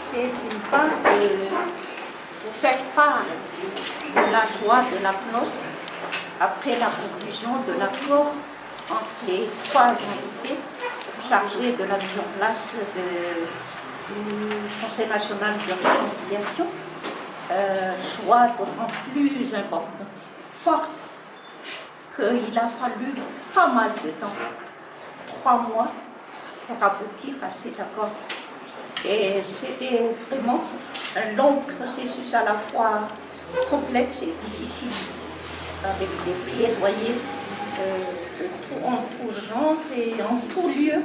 c'est une part de vous faire part de la joie de la noce après la conclusion de l'accord entre les trois invités chargés de la mise en place du Conseil national de réconciliation. Joie d'autant plus importante, forte, qu'il a fallu pas mal de temps, 3 mois, pour aboutir à cet accord. Et c'était vraiment un long processus à la fois complexe et difficile, avec des plaidoyers en tout genre et en tout lieu.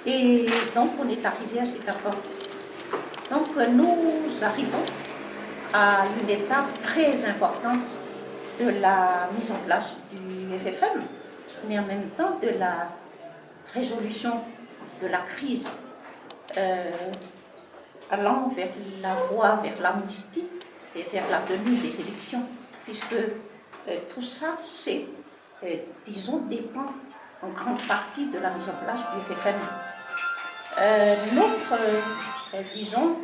Et donc on est arrivé à cet accord. Donc nous arrivons à une étape très importante de la mise en place du FFM, mais en même temps de la résolution de la crise, allant vers la voie, vers l'amnistie et vers la tenue des élections, puisque tout ça, c'est, disons, dépend en grande partie de la mise en place du FFM. Notre, disons,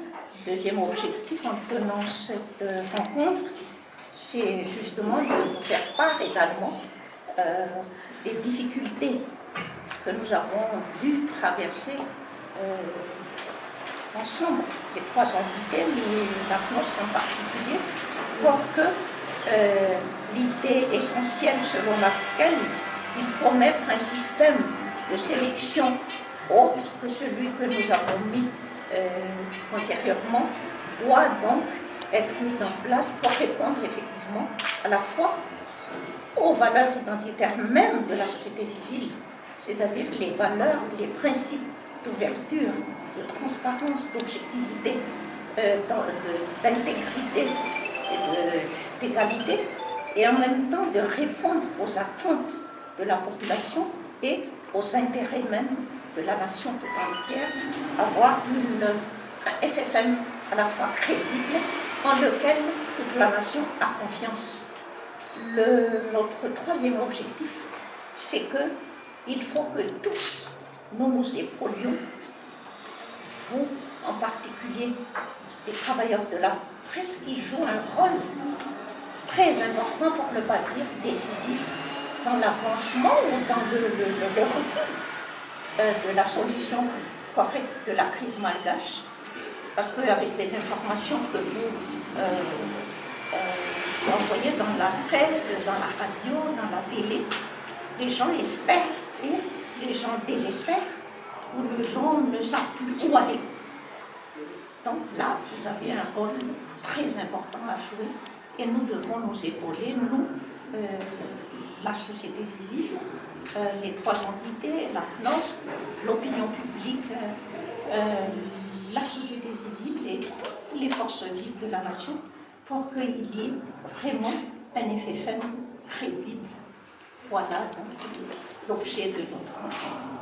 deuxième objectif en tenant cette rencontre, c'est justement de vous faire part également des difficultés que nous avons dû traverser ensemble, les trois entités, mais la CNOSC en particulier, pour que l'idée essentielle selon laquelle il faut mettre un système de sélection autre que celui que nous avons mis antérieurement doit donc être mise en place pour répondre effectivement à la fois aux valeurs identitaires même de la société civile, c'est-à-dire les valeurs, les principes d'ouverture, de transparence, d'objectivité, d'intégrité et d'égalité, et en même temps de répondre aux attentes de la population et aux intérêts même de la nation tout entière, avoir un FFM à la fois crédible, en lequel toute la nation a confiance. Notre troisième objectif, c'est qu'il faut que tous nous nous épaulions, vous en particulier, les travailleurs de la presse qui jouent un rôle très important, pour ne pas dire décisif, dans l'avancement ou dans le recul de la solution correcte de la crise malgache. Parce qu'avec les informations que vous envoyez dans la presse, dans la radio, dans la télé, les gens espèrent ou les gens désespèrent ou les gens ne savent plus où aller. Donc là, vous avez un rôle très important à jouer et nous devons nous épauler, nous, la société civile, les trois entités, la CNOSC, l'opinion publique, la société civile et les forces vives de la nation, pour qu'il y ait vraiment un FFM crédible. Voilà donc l'objet de notre rencontre.